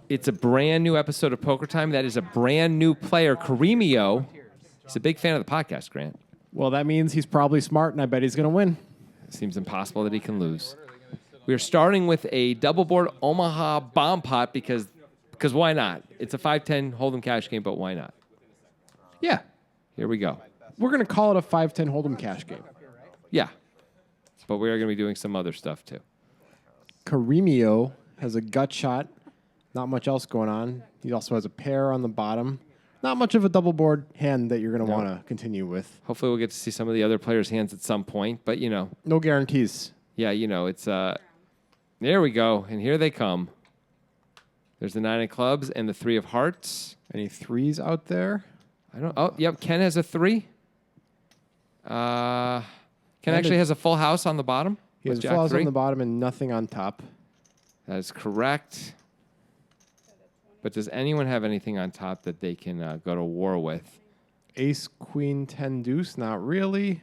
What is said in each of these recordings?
It's a brand new episode of Poker Time. That is a brand new player, Karemio. He's a big fan of the podcast, Grant. Well, that means he's probably smart, and I bet he's going to win. It seems impossible that he can lose. We are starting with a double board Omaha bomb pot because why not? It's a 5-10 hold'em cash game, but why not? Yeah. Here we go. We're going to call it a 5-10 hold'em cash game. Yeah. But we are going to be doing some other stuff, too. Karemio has a gut shot. Not much else going on. He also has a pair on the bottom. Not much of a double board hand that you're going to want to continue with. Hopefully we'll get to see some of the other players' hands at some point, but, No guarantees. Yeah, it's... there we go, and here they come. There's the 9 of clubs and the 3 of hearts. Any threes out there? Oh, yep, Ken has a 3. Ken actually has a full house on the bottom. He has a full house on the bottom and nothing on top. That is correct. But does anyone have anything on top that they can go to war with? Ace, queen, 10, deuce, not really.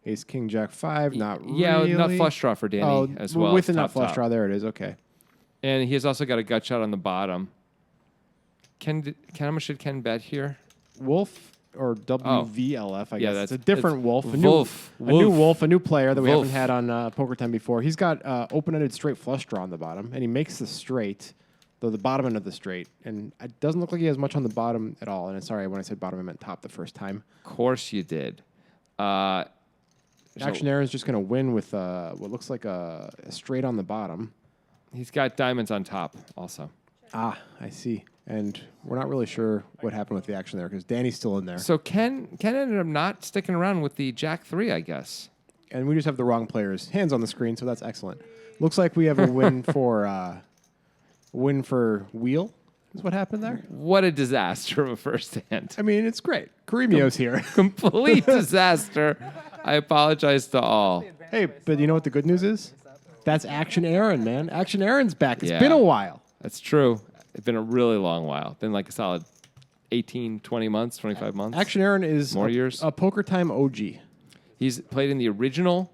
Ace, king, jack, 5, not really. Yeah, nut flush draw for Danny as well. With a nut flush draw, there it is, okay. And he has also got a gut shot on the bottom. How much did Ken bet here? Wolf or Wvlf, I guess. That's a different wolf. A new player that we haven't had on Poker Time before. He's got open-ended straight flush draw on the bottom, and he makes the straight, though the bottom end of the straight. And it doesn't look like he has much on the bottom at all. And sorry, when I said bottom, I meant top the first time. Of course you did. Action Aaron's just going to win with what looks like a straight on the bottom. He's got diamonds on top also. Ah, I see. And we're not really sure what happened with the action there because Danny's still in there. So Ken ended up not sticking around with the Jack 3, I guess. And we just have the wrong players' hands on the screen, so that's excellent. Looks like we have a win for Wheel. Is what happened there? What a disaster of a first hand. I mean, it's great. Karemio's here. Complete disaster. I apologize to all. Hey, but you know what the good news is? That's Action Aaron, man. Action Aaron's back. It's been a while. That's true. It's been a really long while. Been like a solid 18, 20 months, 25 months. Action Aaron is more years. A Poker Time OG. He's played in the original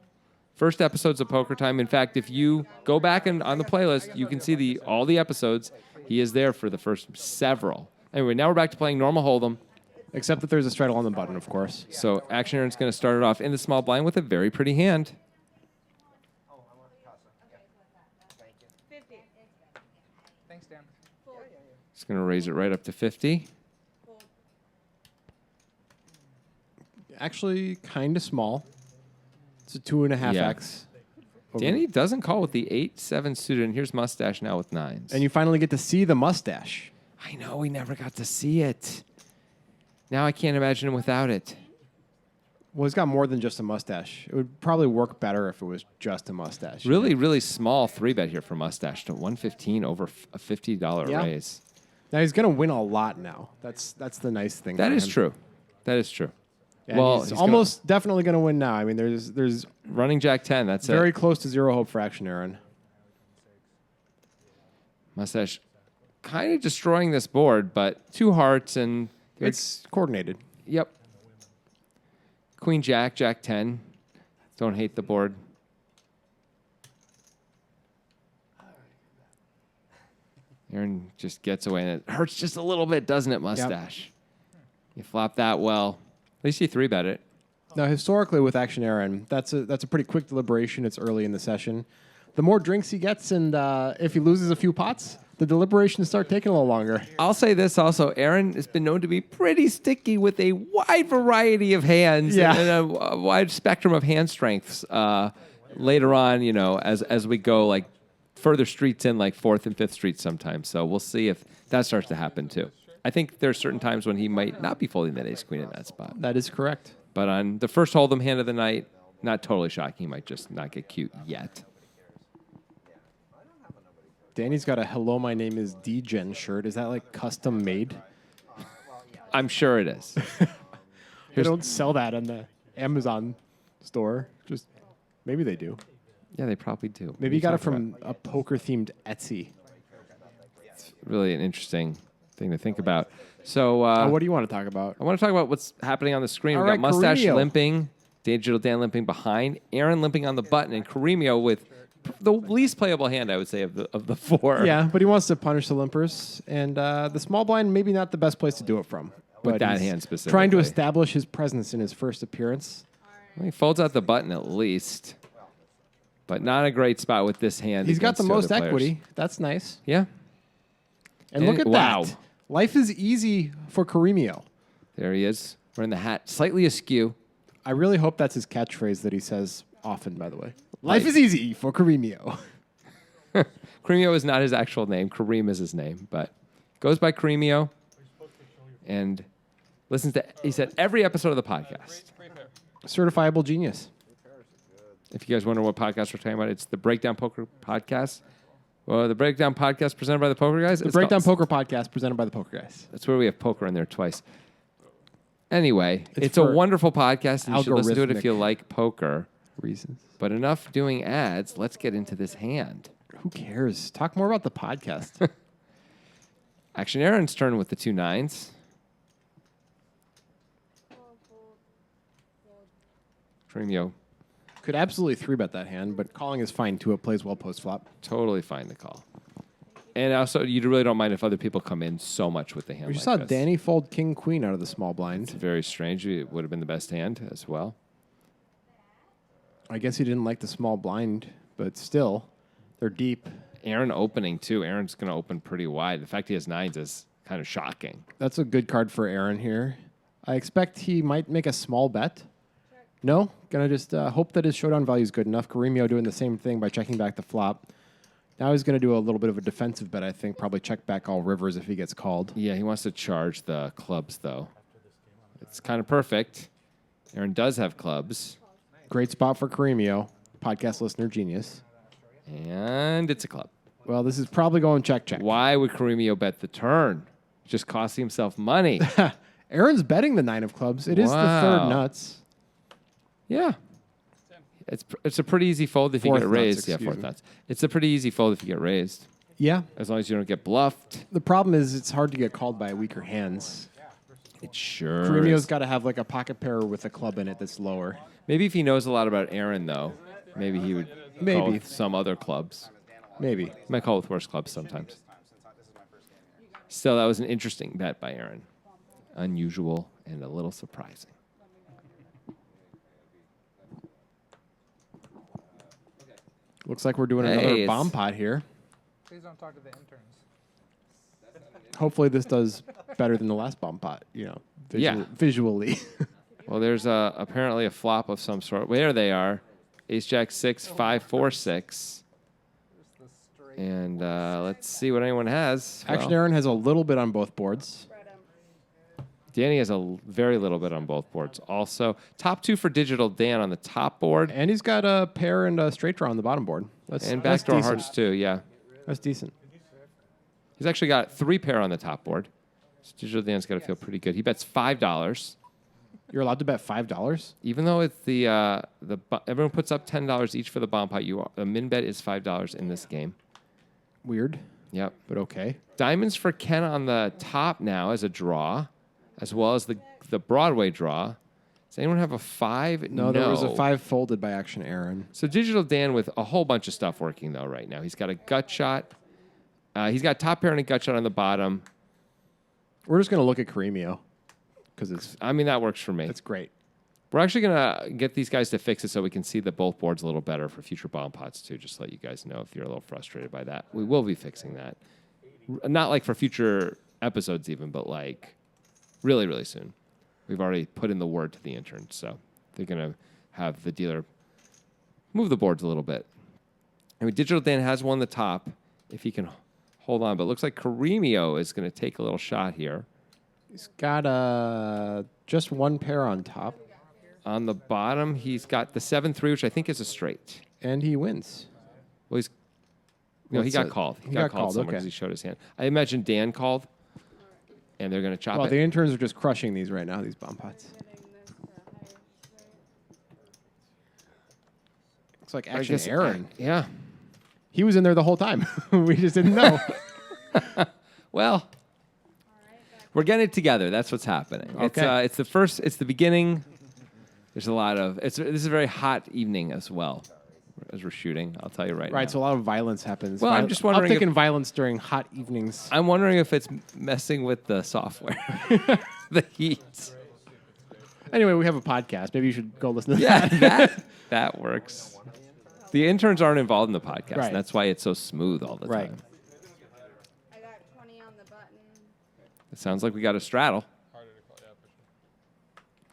first episodes of Poker Time. In fact, if you go back and on the playlist, you can see all the episodes. He is there for the first several. Anyway, now we're back to playing normal hold'em. Except that there's a straddle on the button, of course. So Action Aaron's going to start it off in the small blind with a very pretty hand. Thanks, Dan. He's going to raise it right up to 50. Actually, kind of small. It's a 2.5x. Danny doesn't call with the 8-7 suited, and here's Mustache now with 9s. And you finally get to see the mustache. I know, we never got to see it. Now I can't imagine him without it. Well, he's got more than just a mustache. It would probably work better if it was just a mustache. Really, really small 3-bet here for Mustache to 115 over a $50 raise. Now he's going to win a lot now. That's the nice thing. That is true. That is true. Yeah, well, he's almost definitely going to win now. I mean, there's running Jack 10. That's very close to zero hope for Action Aaron. Mustache kind of destroying this board, but 2 hearts and it's coordinated. Yep. Queen Jack, Jack 10. Don't hate the board. Aaron just gets away, and it hurts just a little bit, doesn't it, Mustache? Yep. You flop that well. At least you 3-bet it. Now, historically with Action Aaron, that's a pretty quick deliberation. It's early in the session. The more drinks he gets, and if he loses a few pots, the deliberations start taking a little longer. I'll say this also. Aaron has been known to be pretty sticky with a wide variety of hands and a wide spectrum of hand strengths later on, as we go like further streets in, like 4th and 5th Street sometimes. So we'll see if that starts to happen too. I think there are certain times when he might not be folding that ace-queen in that spot. That is correct. But on the first hold'em hand of the night, not totally shocking. He might just not get cute yet. Danny's got a "Hello, my name is D-Gen" shirt. Is that like custom made? I'm sure it is. They don't sell that on the Amazon store. Just maybe they do. Yeah, they probably do. Maybe you got it from a poker-themed Etsy. It's really an interesting thing to think about. So, what do you want to talk about? I want to talk about what's happening on the screen. All We got right, Mustache Karemio. limping. Digital Dan limping behind, Aaron limping on the button, and Caremio with the least playable hand, I would say, of the four. Yeah, but he wants to punish the limpers, and the small blind maybe not the best place to do it from. With But that he's hand specifically. trying to establish his presence in his first appearance. Well, he folds out the button at least, but not a great spot with this hand. He's got the against two most other players. equity. That's nice. Yeah. And look at wow. that. Life is easy for Caremio. There he is. Wearing the hat slightly askew. I really hope that's his catchphrase that he says often, by the way. Life is easy for Caremio. Caremio is not his actual name. Kareem is his name, but goes by Caremio. And listens to, he said, every episode of the podcast. Certifiable genius. If you guys wonder what podcast we're talking about, it's the Breakdown Poker Podcast. Well, the Breakdown Podcast presented by the Poker Guys. The Breakdown Poker Podcast presented by the Poker Guys. That's where we have poker in there twice. Anyway, It's it's a for wonderful podcast, and you should listen to it if algorithmic you like poker. Reasons. But enough doing ads. Let's get into this hand. Who cares? Talk more about the podcast. Action Aaron's turn with the 2 nines. Caremio, Could absolutely 3-bet that hand, but calling is fine too. It plays well post-flop. totally fine to call. And also, you really don't mind if other people come in so much with the hand We like just saw this. Danny fold king-queen out of the small It's blind. very strange. It would have been the best hand as well. I guess he didn't like the small blind, but still, they're deep. Aaron opening, too. Aaron's going to open pretty wide. The fact he has nines is kind of shocking. That's a good card for Aaron here. I expect he might make a small bet. No? Gonna just hope that his showdown value is good enough. Caremio doing the same thing by checking back the flop. Now he's going to do a little bit of a defensive bet, I think. Probably check back all rivers if he gets called. Yeah, he wants to charge the clubs, though. It's kind of perfect. Aaron does have clubs. Great spot for Caremio. Podcast listener genius. And it's a club. Well, this is probably going check. Why would Caremio bet the turn? Just costing himself money. Aaron's betting the 9 of clubs. It is the Wow. third nuts. Yeah. It's a pretty easy fold if you Fourth get nuts, raised. Yeah, excuse fourth me. nuts. It's a pretty easy fold if you get raised, Yeah. as long as you don't get bluffed. The problem is it's hard to get called by weaker hands. It sure Caremio's is. got to have like a pocket pair with a club in it that's lower. Maybe if he knows a lot about Aaron, though, maybe he would call Maybe. with some other clubs. Maybe. He might call with worse clubs sometimes. Still, that was an interesting bet by Aaron. Unusual and a little surprising. Looks like we're doing Hey, another it's- bomb pot here. Please don't talk to the interns. Hopefully this does better than the last bomb pot, Yeah. visually. Well, there's apparently a flop of some sort. There they are. Ace, Jack, 6, 5, 4, 6. There's the straight. And let's see what anyone has. Action Well, Aaron has a little bit on both boards. Danny has a very little bit on both boards. Also, top 2 for Digital Dan on the top board. And he's got a pair and a straight draw on the bottom board. That's And that's backdoor decent. hearts, too, yeah. That's decent. He's actually got 3 pair on the top board. So Digital Dan's got to feel pretty good. He bets $5. You're allowed to bet $5? Even though it's everyone puts up $10 each for the bomb pot, the min bet is $5 in this game. Weird, Yep. but okay. Diamonds for Ken on the top now as a draw, as well as the Broadway draw. Does anyone have a 5? No, there was a 5 folded by Action Aaron. So Digital Dan with a whole bunch of stuff working, though, right now. He's got a gut shot. He's got top pair and a gut shot on the bottom. We're just going to look at Caremio because I mean, that works for me. it's great. We're actually going to get these guys to fix it so we can see the both boards a little better for future bomb pots, too, just to let you guys know if you're a little frustrated by that. We will be fixing that. Not like for future episodes even, but like really, really soon. We've already put in the word to the interns, so they're going to have the dealer move the boards a little bit. I mean, Digital Dan has won the top if he can hold on, but it looks like Caremio is going to take a little shot here. He's got just 1 pair on top, On the bottom, he's got the 7-3, which I think is a straight. and he wins. Well, he What's got that? called. He got called, somewhere okay. because he showed his hand. I imagine Dan called, and they're going to chop Well, it. the interns are just crushing these right now, these bomb pots. Looks like I Action guess- Aaron. Yeah. He was in there the whole time. We just didn't know. Well, we're getting it together. That's what's happening. Okay. It's the beginning. There's a lot of this is a very hot evening as well as we're shooting. I'll tell you right now. Right, so a lot of violence happens. Well, I'm just wondering I'm thinking violence during hot evenings. I'm wondering if it's messing with the software, the heat. Anyway, we have a podcast. Maybe you should go listen to that. Yeah, that works. The interns aren't involved in the podcast. Right. And that's why it's so smooth all the Right. time. I got 20 on the button. It sounds like we got a straddle.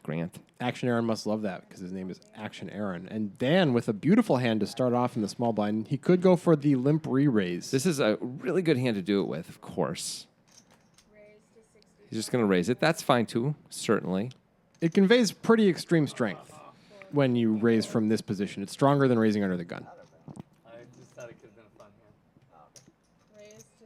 Grant. Action Aaron must love that because his name is Action Aaron. And Dan with a beautiful hand to start off in the small blind. He could go for the limp re-raise. This is a really good hand to do it with, of course. Raise to 60. He's just going to raise it. That's fine, too, certainly. It conveys pretty extreme strength when you raise from this position. It's stronger than raising under the gun. Raise to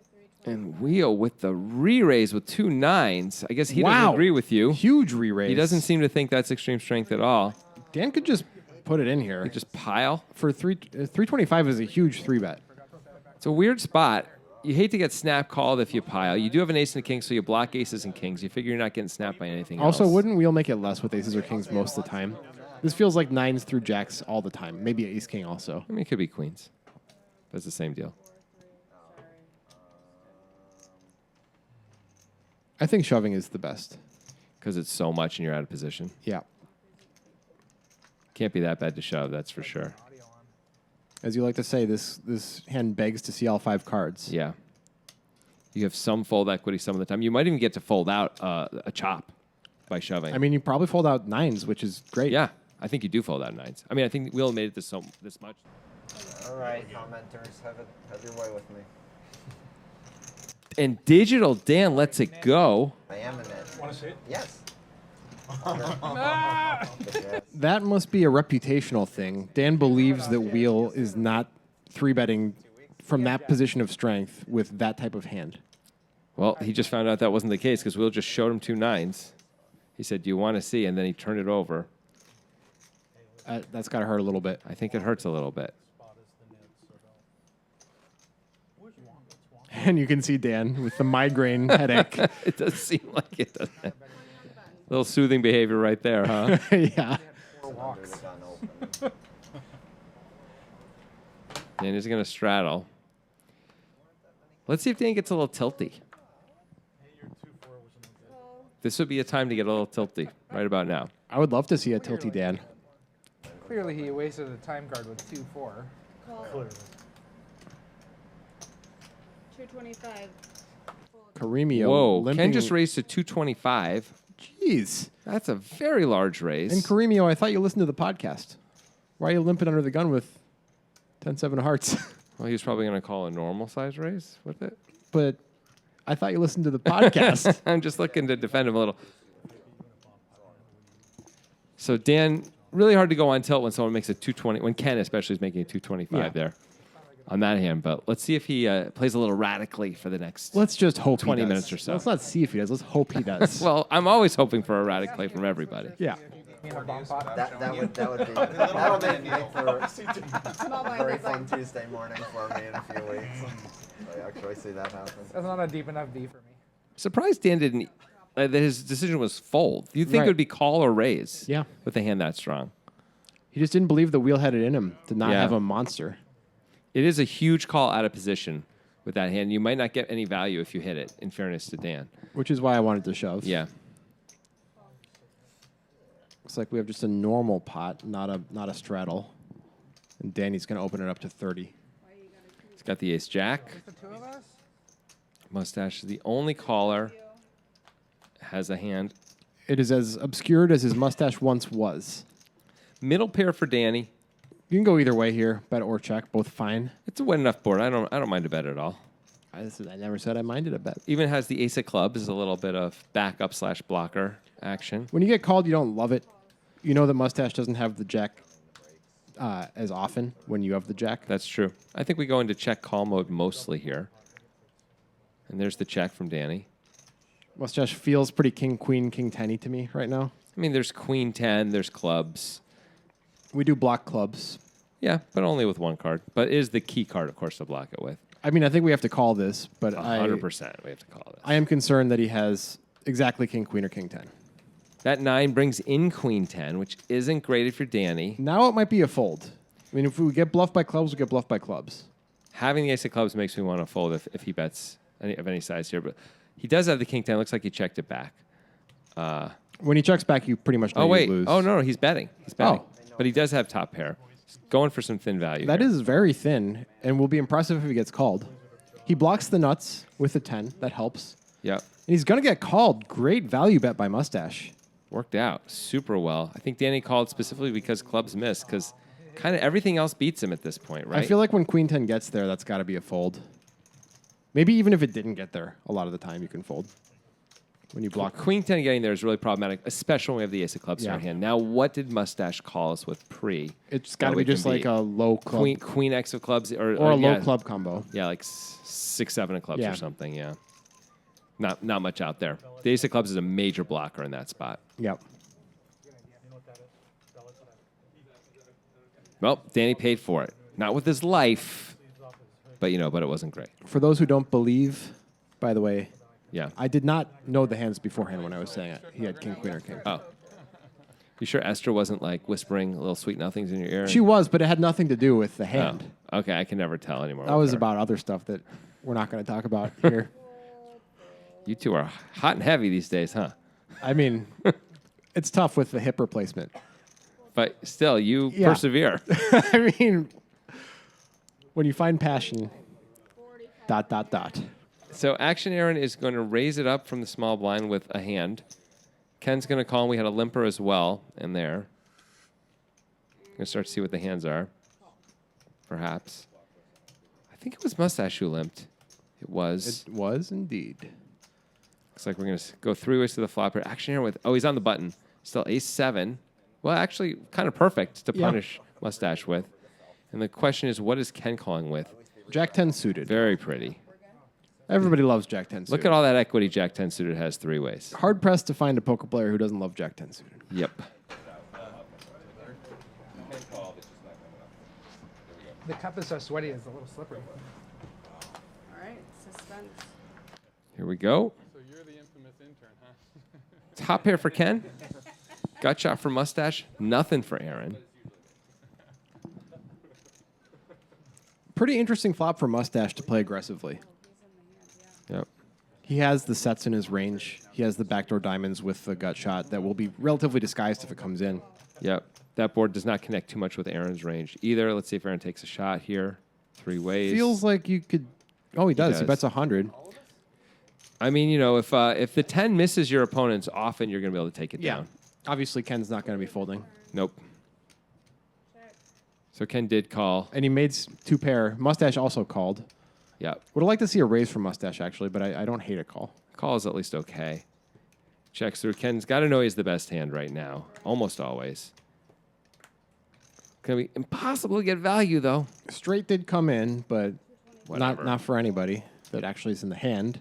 320. And Wheel with the re-raise with 2 9s. I guess he doesn't Wow. agree with you. Huge re-raise. He doesn't seem to think that's extreme strength at all. Dan could just put it in here. Just pile. For 325 is a huge 3-bet. It's a weird spot. You hate to get snap called if you pile. You do have an ace and a king, so you block aces and kings. You figure you're not getting snapped by anything Also, else. wouldn't Wheel make it less with aces or kings most of the time? This feels like 9s through jacks all the time. Maybe ace king also. I mean, it could be queens. But it's the same deal. I think shoving is the best. Because it's so much and you're out of position. Yeah. Can't be that bad to shove, that's for sure. As you like to say, this hand begs to see all 5 cards. Yeah. You have some fold equity some of the time. You might even get to fold out a chop by shoving. I mean, you probably fold out 9s, which is great. Yeah, I think you do fold out 9s. I mean, I think Will made it this much. All right, commenters, have your way with me. And Digital Dan lets it go. I am in it. Want to see it? Yes. That must be a reputational thing. Dan believes that Wheel is not 3-betting from that position of strength with that type of hand. Well, he just found out that wasn't the case because Will just showed him 2 9s. He said, "Do you want to see?" And then he turned it over. That's got to hurt a little bit. I think it hurts a little bit. And you can see Dan with the migraine headache. It does seem like it, doesn't it? Little soothing behavior right there, huh? Yeah. Under the gun open. Dan is going to straddle. Let's see if Dan gets a little tilty. This would be a time to get a little tilty right about now. I would love to see a tilty Dan. Clearly, he wasted a time card with 2-4. Call. 225. Caremio. Whoa, limping. Ken just raised to 225. Jeez. That's a very large raise. And Caremio, I thought you listened to the podcast. Why are you limping under the gun with 10-7 of hearts? Well, he was probably going to call a normal size raise with it. But I thought you listened to the podcast. I'm just looking to defend him a little. So Dan, really hard to go on tilt when someone makes a 220, when Ken especially is making a 225 Yeah. there on that hand. But let's see if he plays a little radically for the next. Let's just hope 20 he does. minutes or so. Let's not see if he does. Let's hope he does. Well, I'm always hoping for a radic play from everybody. Yeah. In a bomb pot. That would be that'll make for Small a blind very is fun like, Tuesday morning for me in a few weeks. I actually see that happen. That's not a deep enough D for me. Surprised Dan didn't. That his decision was fold. You think Right. it would be call or raise? Yeah. With a hand that strong. He just didn't believe the wheel had it in him to not Yeah. have a monster. It is a huge call out of position with that hand. You might not get any value if you hit it, in fairness to Dan. Which is why I wanted to shove. Yeah. Looks like we have just a normal pot, not a straddle. And Danny's going to open it up to 30. He's got the ace jack. Just the two of us? Mustache is the only caller. Has a hand. It is as obscured as his mustache once was. Middle pair for Danny. You can go either way here, bet or check, both fine. It's a wet enough board. I don't mind a bet at all. I never said I minded a bet. Even has the ace of clubs, a little bit of backup / blocker action. When you get called, you don't love it. You know that mustache doesn't have the jack as often when you have the jack. That's true. I think we go into check call mode mostly here. And there's the check from Danny. Mustache feels pretty king, queen, king, 10 to me right now. I mean, there's queen 10, there's clubs. We do block clubs. Yeah, but only with one card. But it is the key card, of course, to block it with. I mean, I think we have to call this, but 100% we have to call this. I am concerned that he has exactly king, queen, or king 10. That 9 brings in queen 10, which isn't great if you're Danny. Now it might be a fold. I mean, if we get bluffed by clubs, we get bluffed by clubs. Having the ace of clubs makes me want to fold if he bets of any size here. But he does have the king 10. Looks like he checked it back. When he checks back, you pretty much know Oh, wait. you lose. Oh, no, he's betting. He's betting. Oh. But he does have top pair. He's going for some thin value. That here. is very thin and will be impressive if he gets called. He blocks the nuts with the 10. That helps. Yep. And he's going to get called. Great value bet by Mustache. Worked out super well. I think Danny called specifically because clubs missed, because kind of everything else beats him at this point, right? I feel like when queen 10 gets there, that's got to be a fold. Maybe even if it didn't get there, a lot of the time you can fold. When you block. Queen 10 getting there is really problematic, especially when we have the ace of clubs in Yeah. our hand. Now, what did Mustache call us with pre? It's got to that be we can just like beat? a low club. Queen X of clubs or or a low yeah, club combo. Yeah, like 6, 7 of clubs Yeah. or something. Yeah, not much out there. The ace of clubs is a major blocker in that spot. Yep. Well, Danny paid for it, not with his life, but but it wasn't great. For those who don't believe, by the way, Yeah. I did not know the hands beforehand when I was saying it. He had king, queen, or king. Oh, you sure Esther wasn't like whispering little sweet nothings in your ear? She was, but it had nothing to do with the hand. Oh, okay, I can never tell anymore. That with was her. about other stuff that we're not going to talk about here. You two are hot and heavy these days, huh? I mean, it's tough with the hip replacement. But still, you Yeah. persevere. I mean, when you find passion, ... So Action Aaron is going to raise it up from the small blind with a hand. Ken's going to call, and we had a limper as well in there. Going to start to see what the hands are, perhaps. I think it was Mustache who limped. It was. It was indeed. Looks like we're going to go 3 ways to the flop here. Action Aaron with, he's on the button. Still ace-7. Well, actually, kind of perfect to punish Mustache with. And the question is, what is Ken calling with? Jack 10 suited. Very pretty. Everybody loves Jack 10 suited. Look at all that equity Jack 10 suited has 3 ways. Hard pressed to find a poker player who doesn't love Jack 10 suited. Yep. The cup is so sweaty, it's a little slippery. All right, suspense. Here we go. So you're the infamous intern, huh? Top pair for Ken. Gut shot for Mustache. Nothing for Aaron. Pretty interesting flop for Mustache to play aggressively. Yep. He has the sets in his range. He has the backdoor diamonds with the gut shot that will be relatively disguised if it comes in. Yep. That board does not connect too much with Aaron's range either. Let's see if Aaron takes a shot here. 3 ways. Feels like you could... Oh, he does. He does. bets 100. I mean, if the 10 misses your opponents, often you're going to be able to take it down. Obviously, Ken's not going to be folding. Nope. So Ken did call. And he made 2 pair. Mustache also called. Yep. Would have liked to see a raise from Mustache, actually, but I don't hate a call. Call is at least okay. Checks through. Ken's got to know he's the best hand right now. Almost always. Going to be impossible to get value, though. Straight did come in, but Whatever. not for anybody that actually is in the hand.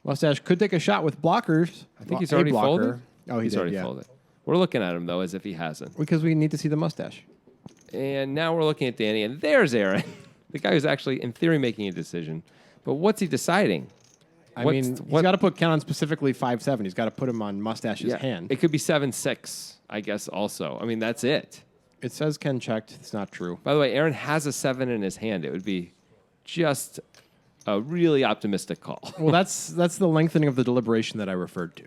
Mustache could take a shot with blockers. I think he's A already blocker. folded. Oh, he he's did, already yeah. folded. We're looking at him, though, as if he hasn't. Because we need to see the mustache. And now we're looking at Danny, and there's Aaron, the guy who's actually, in theory, making a decision. But what's he deciding? I mean, he's got to put Ken on specifically 5-7. He's got to put him on Mustache's hand. It could be 7-6, I guess, also. I mean, that's it. It says Ken checked. It's not true. By the way, Aaron has a 7 in his hand. It would be just a really optimistic call. Well, that's the lengthening of the deliberation that I referred to.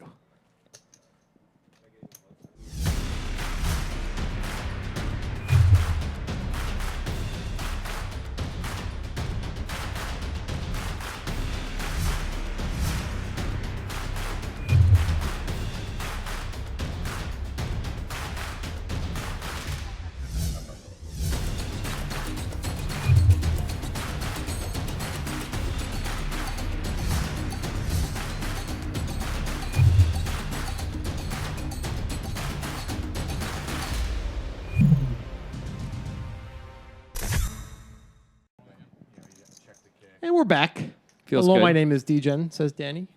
And we're back. Feels Hello, good. my name is Degen, says Danny.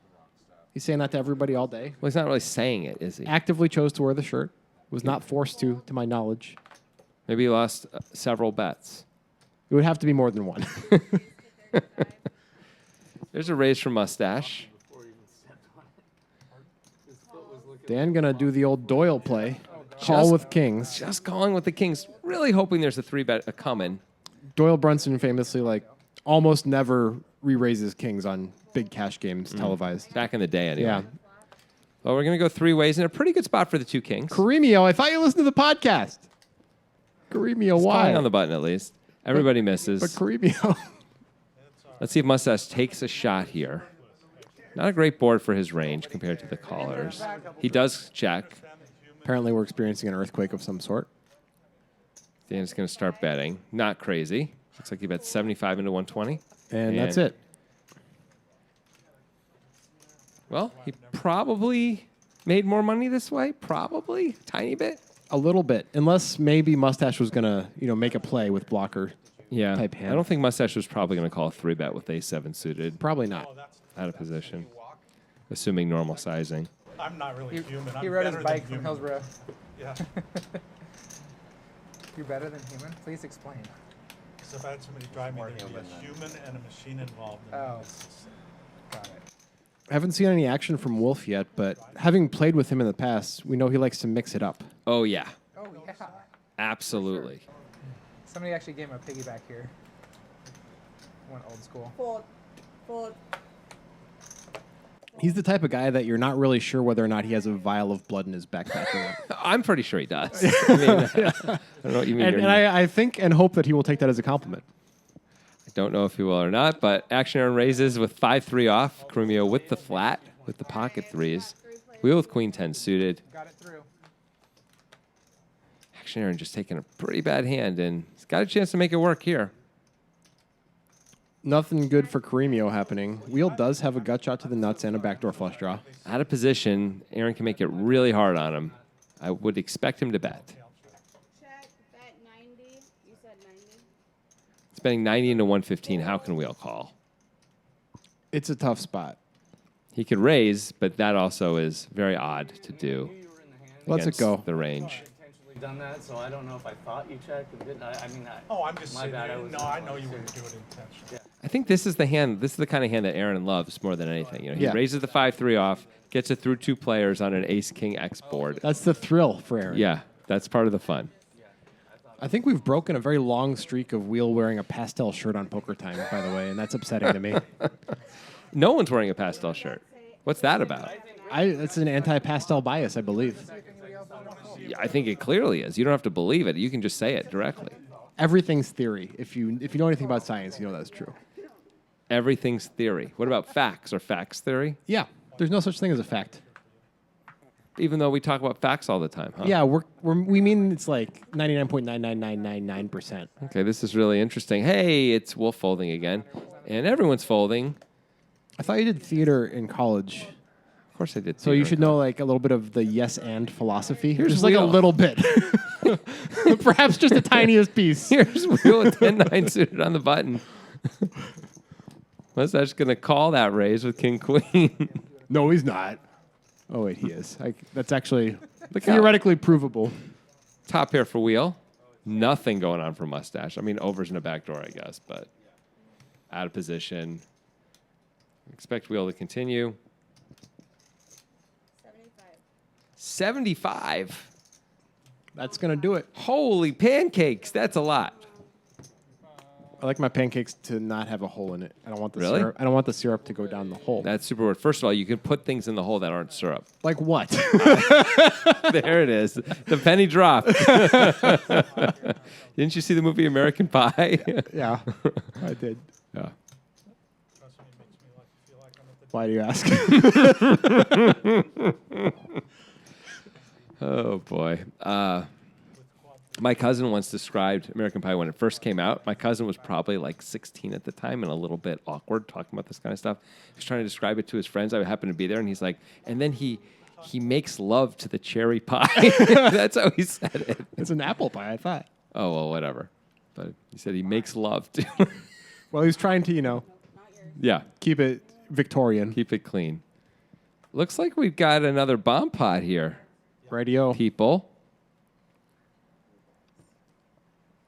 He's saying that to everybody all day. Well, he's not really saying it, is he? Actively chose to wear the shirt. Was not forced to my knowledge. Maybe he lost several bets. It would have to be more than one. There's a raise from Mustache. His foot was looking Dan gonna do the old Doyle play. Call with kings. Just calling with the kings. Really hoping there's a 3-bet coming. Doyle Brunson famously almost never re-raises kings on big cash games televised. Back in the day, anyway. Yeah. Well, we're going to go 3 ways in a pretty good spot for the 2 kings. Caremio, I thought you listened to the podcast. Caremio, why? Calling on the button, at least. Everybody misses. But Caremio. Let's see if Mustache takes a shot here. Not a great board for his range compared to the callers. He does check. Apparently, we're experiencing an earthquake of some sort. Dan's going to start betting. Not crazy. Looks like he bet 75 into 120. And that's it. Well, he probably made more money this way. Probably. Tiny bit. A little bit. Unless maybe Mustache was going to, make a play with blocker type hand. I don't think Mustache was probably going to call a 3-bet with A7 suited. Probably not. Out of position. Assuming normal sizing. I'm not really human. He I'm rode his better bike than from human. Hillsborough. Yeah. You're better than human? Please explain. Because if I had somebody drive me, there'd be a human and a machine involved. Oh. Got it. I haven't seen any action from Wolf yet, but having played with him in the past, we know he likes to mix it up. Oh, yeah. Oh, yeah. Absolutely. Somebody actually gave him a piggyback here. Went old school. Fold. Fold. He's the type of guy that you're not really sure whether or not he has a vial of blood in his backpack or not. I'm pretty sure he does. I mean, I don't know what you mean. And I think and hope that he will take that as a compliment. I don't know if he will or not, but Action Aaron raises with 5-3 off. Caremio with the flat, with the pocket threes. Wheel with Queen 10 suited. Got it through. Action Aaron just taking a pretty bad hand, and he's got a chance to make it work here. Nothing good for Caremio happening. Wheel does have a gut shot to the nuts and a backdoor flush draw. Out of position, Aaron can make it really hard on him. I would expect him to bet. Check. Bet 90. You said 90. It's betting 90 into 115. How can Wheel call? It's a tough spot. He could raise, but that also is very odd to do. Let's it against go. The range. Intentionally done that, so I don't know if I thought you checked and didn't. I mean, Oh, I'm just my saying. bad. I was No, I know you wouldn't do it intentionally. I think this is the hand. This is the kind of hand that Aaron loves more than anything. He Yeah. raises the 5-3 off, gets it through 2 players on an Ace King X board. That's the thrill for Aaron. Yeah, that's part of the fun. I think we've broken a very long streak of Wheel wearing a pastel shirt on Poker Time, by the way, and that's upsetting to me. No one's wearing a pastel shirt. What's that about? It's an anti-pastel bias, I believe. Yeah, I think it clearly is. You don't have to believe it. You can just say it directly. Everything's theory. If you know anything about science, you know that's true. Everything's theory. What about facts or facts theory? Yeah, there's no such thing as a fact. Even though we talk about facts all the time, huh? Yeah, we mean it's like 99.99999%. Okay, this is really interesting. Hey, it's Wolf folding again. And everyone's folding. I thought you did theater in college, Of course I did. so you should know like a little bit of the yes and philosophy. Here's Just like a Wheel. little bit. Perhaps just the tiniest piece. Here's Wheel with 10-9 suited on the button. Mustache going to call that raise with King Queen. No, he's not. Oh, wait, he is. That's actually Look out. theoretically provable. Top pair for Wheel. Nothing going on for Mustache. I mean, overs in a backdoor, I guess, but out of position. Expect Wheel to continue. 75. That's going to do it. Holy pancakes. That's a lot. I like my pancakes to not have a hole in it. I don't want the Really? syrup. I don't want the syrup to go down the hole. That's super weird. First of all, you can put things in the hole that aren't syrup. Like what? There it is. The penny dropped. Didn't you see the movie American Pie? Yeah, I did. Yeah. Why do you ask? Oh, boy. My cousin once described American Pie when it first came out. My cousin was probably like 16 at the time and a little bit awkward talking about this kind of stuff. He was trying to describe it to his friends. I happened to be there, and he's like, and then he makes love to the cherry pie. That's how he said it. It's an apple pie, I thought. Oh, well, whatever. But he said he makes love to. Well, he's trying to, Yeah, keep it Victorian. keep it clean. Looks like we've got another bomb pot here, Radio. people.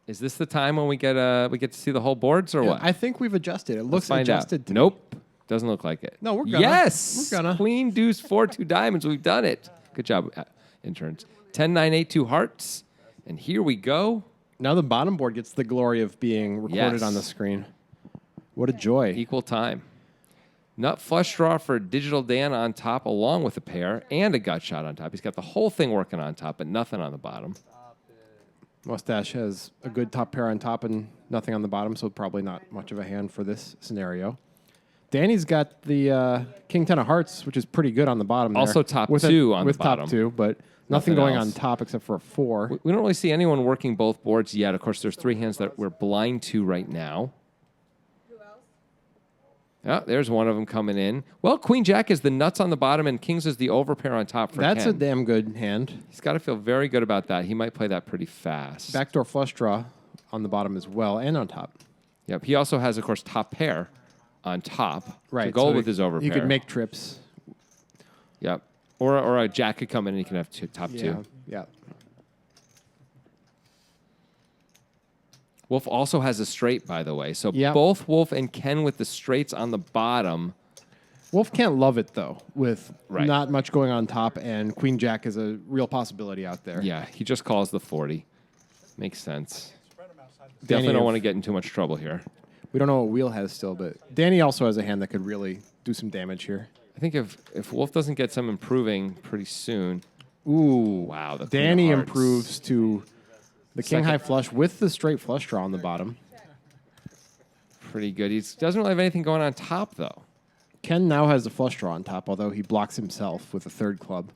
Is this the time when we get to see the whole boards or what? I think we've adjusted. It Let's looks find adjusted out. to Nope. Doesn't look like it. No, we're gonna. Yes. We're gonna. Queen, deuce, 4, 2 diamonds. We've done it. Good job, interns. 10, 9, 8, 2 hearts. And here we go. Now the bottom board gets the glory of being recorded Yes. on the screen. What a joy. Equal time. Nut flush draw for Digital Dan on top, along with a pair and a gut shot on top. He's got the whole thing working on top, but nothing on the bottom. Mustache has a good top pair on top and nothing on the bottom, so probably not much of a hand for this scenario. Danny's got the King 10 of hearts, which is pretty good on the bottom there. Also top with two on the with top bottom. 2, but nothing Nothing going else. on top except for a 4. We don't really see anyone working both boards yet. Of course, there's 3 hands that we're blind to right now. Who else? Oh, there's one of them coming in. Well, Queen Jack is the nuts on the bottom, and Kings is the overpair on top for That's Ken. a damn good hand. He's got to feel very good about that. He might play that pretty fast. Backdoor flush draw on the bottom as well and on top. Yep. He also has, of course, top pair on top to Right. go so with his overpair. You could make trips. Yep. Or a Jack could come in and he can have top Yeah. 2. Yeah. Wolf also has a straight, by the way. So Yep. both Wolf and Ken with the straights on the bottom. Wolf can't love it, though, with Right. not much going on top, and Queen Jack is a real possibility out there. Yeah, he just calls the 40. Makes sense. Danny, Definitely don't if- want to get in too much trouble here. We don't know what Wheel has still, but Danny also has a hand that could really do some damage here. I think if Wolf doesn't get some improving pretty soon. Ooh. Wow, the Queen of Danny Hearts. improves to the King Second. High flush with the straight flush draw on the bottom. Pretty good. He doesn't really have anything going on top, though. Ken now has the flush draw on top, although he blocks himself with a 3rd club.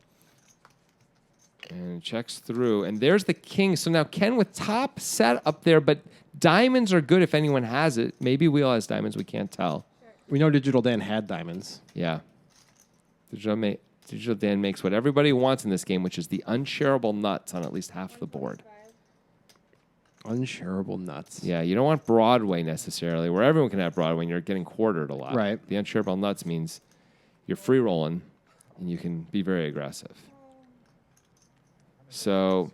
And checks through. And there's the King. So now Ken with top set up there, but diamonds are good if anyone has it. Maybe Wheel has diamonds. We can't tell. We know Digital Dan had diamonds. Yeah. Digital Dan makes what everybody wants in this game, which is the unshareable nuts on at least half the board. Unshareable nuts. Yeah, you don't want Broadway necessarily, where everyone can have Broadway and you're getting quartered a lot. Right. The unshareable nuts means you're free rolling and you can be very aggressive. So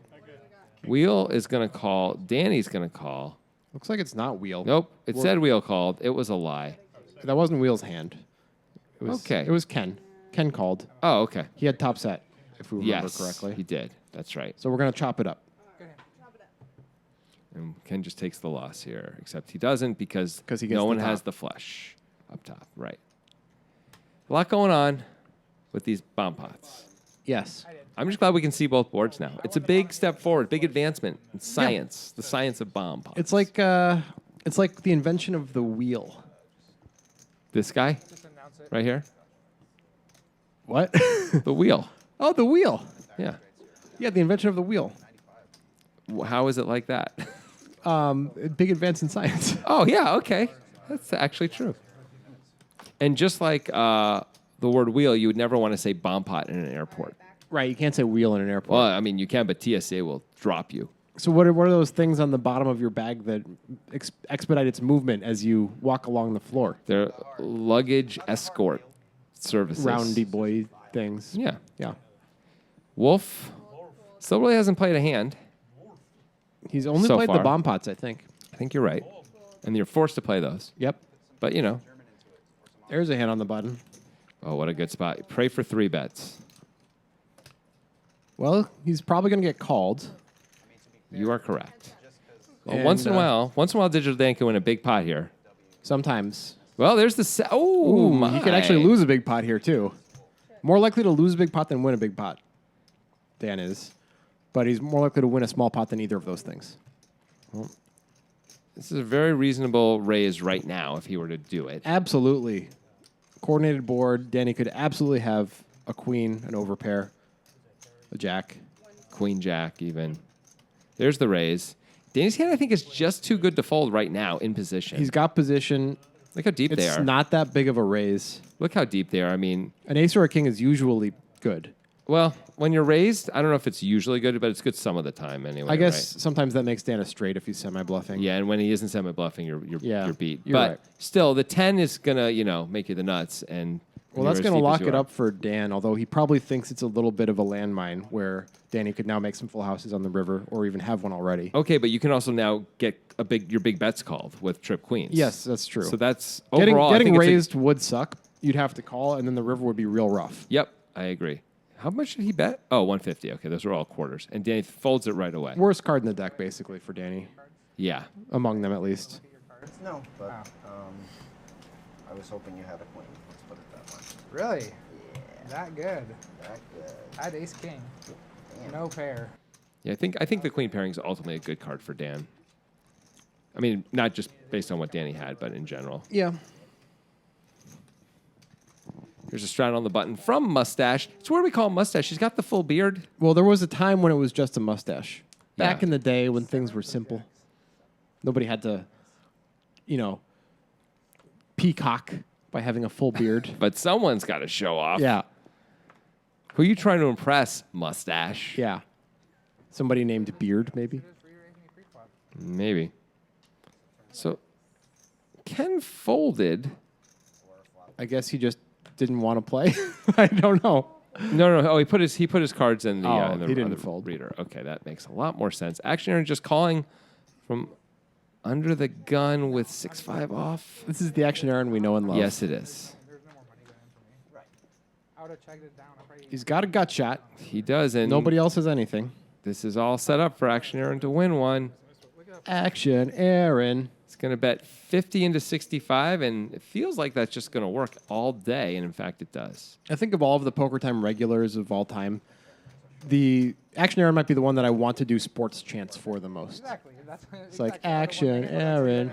Wheel is going to call. Danny's going to call. Looks like it's not Wheel. Nope. It Well- said Wheel called. It was a lie. That wasn't Wheel's hand. It was, Okay. It was Ken. Ken called. Oh, okay. He had top set, if we remember Yes, correctly. he did. That's right. So we're going to chop it up. And Ken just takes the loss here, except he doesn't because 'Cause he gets no the one has top. the flush up top. Right. A lot going on with these bomb pots. Yes. I'm just glad we can see both boards now. It's a big step forward, big advancement in science, the science of bomb pots. It's like the invention of the wheel. This guy Just announce it. right here, What? the wheel. Oh, the wheel. Yeah. Yeah, the invention of the wheel. How is it like that? Big advance in science. Oh, yeah, okay. That's actually true. And just like the word wheel, you would never want to say bomb pot in an airport. Right, you can't say wheel in an airport. Well, I mean, you can, but TSA will drop you. So what are those things on the bottom of your bag that expedite its movement as you walk along the floor? They're luggage escort services. Roundy boy things. Yeah. Yeah. Wolf still really hasn't played a hand. He's only So played the far. bomb pots, I think. I think you're right. And you're forced to play those. Yep. But, you know, There's a hand on the button. oh, what a good spot. Pray for 3 bets. Well, he's probably going to get called. You are correct. Well, And, once in a while, Digital Dan can win a big pot here. Sometimes. Well, there's the... Oh, my. He could actually lose a big pot here, too. More likely to lose a big pot than win a big pot. Dan is. But he's more likely to win a small pot than either of those things. This is a very reasonable raise right now if he were to do it. Absolutely. Coordinated board. Danny could absolutely have a queen, an overpair, a jack. Queen Jack even. There's the raise. Danny's hand, I think, is just too good to fold right now in position. He's got position. Look how deep they It's are. not that big of a raise. Look how deep they are. I mean, An ace or a king is usually good. well, when you're raised, I don't know if it's usually good, but it's good some of the time anyway. I guess right? sometimes that makes Dan a straight if he's semi-bluffing. Yeah, and when he isn't semi-bluffing, you're Yeah, beat. you're But right. still, the 10 is gonna make you the nuts. And Well, you're that's as going to deep as lock you it are. up for Dan, although he probably thinks it's a little bit of a landmine where Danny could now make some full houses on the river or even have one already. Okay, but you can also now get your big bets called with trip queens. Yes, that's true. So that's Getting overall. I think it's raised would suck. You'd have to call, and then the river would be real rough. Yep, I agree. How much did he bet? Oh, 150. Okay, those are all quarters. And Danny folds it right away. Worst card in the deck, basically, for Danny. Yeah. Among them, at least. No, but I was hoping you had a queen. Let's put it that way. Really? Yeah. That good. That good. I had ace king. Damn. No pair. Yeah, I think the queen pairing is ultimately a good card for Dan. I mean, not just based on what Danny had, but in general. Yeah. Here's a strat on the button from Mustache. It's where we call him Mustache. He's got the full beard. Well, there was a time when it was just a mustache. Back Yeah. in the day when things were simple. Nobody had to, peacock by having a full beard. But someone's got to show off. Yeah. Who are you trying to impress, Mustache? Yeah. Somebody named Beard, maybe. Maybe. So, Ken folded. I guess he just didn't want to play. I don't know. No. Oh, he put his cards in the, Oh, in the, he on didn't the fold. reader. Okay, that makes a lot more sense. Action Aaron just calling from under the gun with 6-5 off. This is the action Aaron we know and love. Yes, it is. There's no more money going in for me. Right. I would have checked it down. He's got a gut shot. He does, and Nobody else has anything. this is all set up for Action Aaron to win one. Action Aaron. It's going to bet 50 into 65, and it feels like that's just going to work all day, and in fact, it does. I think of all of the Poker Time regulars of all time, the action Aaron might be the one that I want to do sports chants for the most. Exactly. That's It's like action Aaron.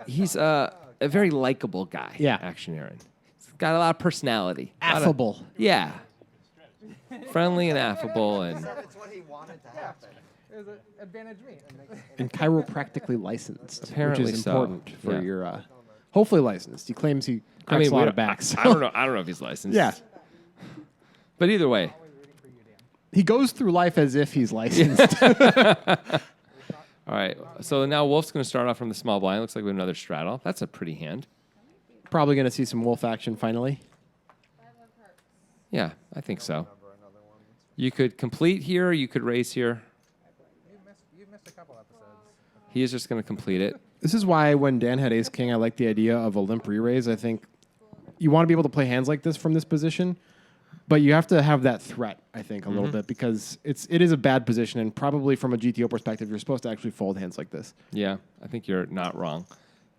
He's a very likable guy. Yeah. Action Aaron. He's got a lot of personality. Affable. Yeah. Friendly and affable, and That's what he wanted to happen. It was an advantage me. And chiropractically licensed, Apparently which is so. important for Yeah. your. Hopefully licensed. He claims he cracks a we lot don't- of backs. I don't know. I don't know if he's licensed. Yeah. But either way, He goes through life as if he's licensed. all right. So now Wolf's going to start off from the small blind. Looks like we have another straddle. That's a pretty hand. Probably going to see some wolf action finally. Yeah, I think so. You could complete here. You could raise here. You missed a couple episodes. He is just going to complete it. This is why when Dan had ace king, I like the idea of a limp re-raise. I think you want to be able to play hands like this from this position, but you have to have that threat, I think, a little bit, because it is a bad position, and probably from a GTO perspective, you're supposed to actually fold hands like this. Yeah, I think you're not wrong.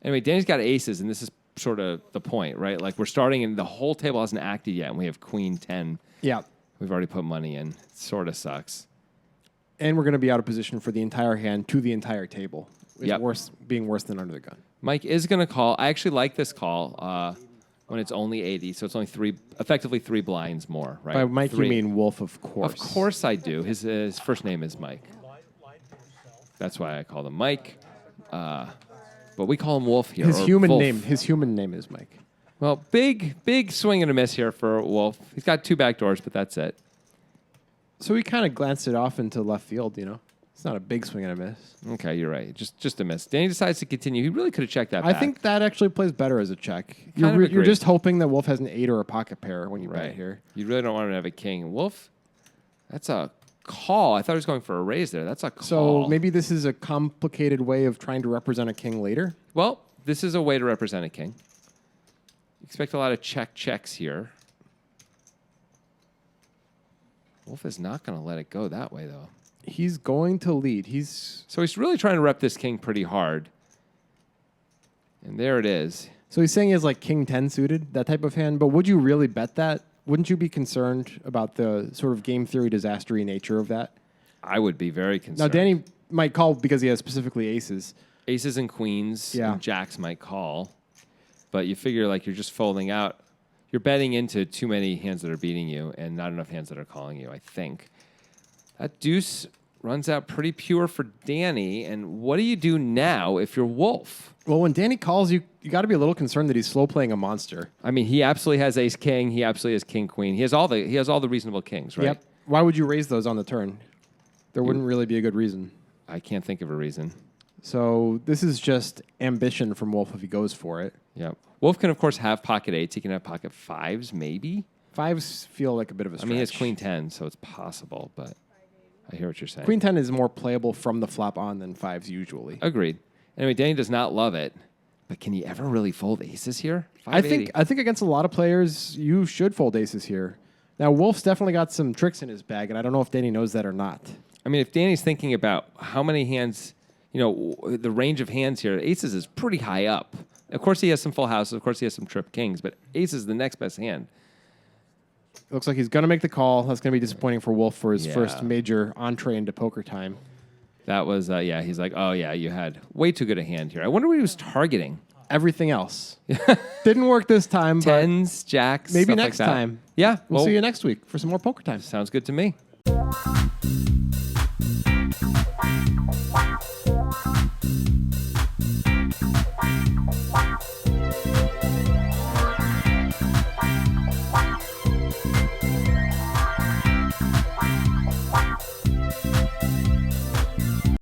Anyway, Danny's got aces, and this is sort of the point, right? Like we're starting, and the whole table hasn't acted yet, and we have queen 10. Yeah. We've already put money in. It sort of sucks. And we're going to be out of position for the entire hand to the entire table. It's Yep. being worse than under the gun. Mike is going to call. I actually like this call when it's only 80, so it's only effectively three blinds more, right? By Mike, Three. you mean Wolf, of course. Of course I do. His first name is Mike. That's why I call him Mike. But we call him Wolf here. His or human Wolf. name. His human name is Mike. Well, big swing and a miss here for Wolf. He's got two back doors, but that's it. So he kind of glanced it off into left field, It's not a big swing and a miss. Okay, you're right. Just a miss. Danny decides to continue. He really could have checked that I back. think that actually plays better as a check. Kind of You're agree. just hoping that Wolf has an 8 or a pocket pair when you bet Right here. You really don't want him to have a king. Wolf, that's a call. I thought he was going for a raise there. That's a call. So maybe this is a complicated way of trying to represent a king later. Well, this is a way to represent a king. Expect a lot of checks here. Wolf is not going to let it go that way, though. He's going to lead. So he's really trying to rep this king pretty hard. And there it is. So he's saying he has like king 10 suited, that type of hand. But would you really bet that? Wouldn't you be concerned about the sort of game theory disastery nature of that? I would be very concerned. Now, Danny might call because he has specifically aces. Aces and queens Yeah. and jacks might call. But you figure like you're just folding out. You're betting into too many hands that are beating you and not enough hands that are calling you, I think. That deuce runs out pretty pure for Danny. And what do you do now if you're Wolf? Well, when Danny calls, you got to be a little concerned that he's slow playing a monster. I mean, he absolutely has ace king. He absolutely has king queen. He has all the reasonable kings, right? Yep. Why would you raise those on the turn? There wouldn't really be a good reason. I can't think of a reason. So this is just ambition from Wolf if he goes for it. Yep. Wolf can, of course, have pocket eights. He can have pocket fives, maybe. Fives feel like a bit of a stretch. I mean, he has queen 10, so it's possible, but I hear what you're saying. Queen 10 is more playable from the flop on than fives usually. Agreed. Anyway, Danny does not love it, but can he ever really fold aces here? I 580. think against a lot of players, you should fold aces here. Now, Wolf's definitely got some tricks in his bag, and I don't know if Danny knows that or not. I mean, if Danny's thinking about how many hands, the range of hands here, aces is pretty high up. Of course, he has some full houses. Of course, he has some trip kings, but ace is the next best hand. It looks like he's going to make the call. That's going to be disappointing for Wolf for his Yeah. first major entree into poker time. That was, he's like, oh, yeah, you had way too good a hand here. I wonder what he was targeting. Everything else. Didn't work this time, but Tens, jacks, maybe stuff next like that. time. Yeah. We'll see you next week for some more poker time. Sounds good to me.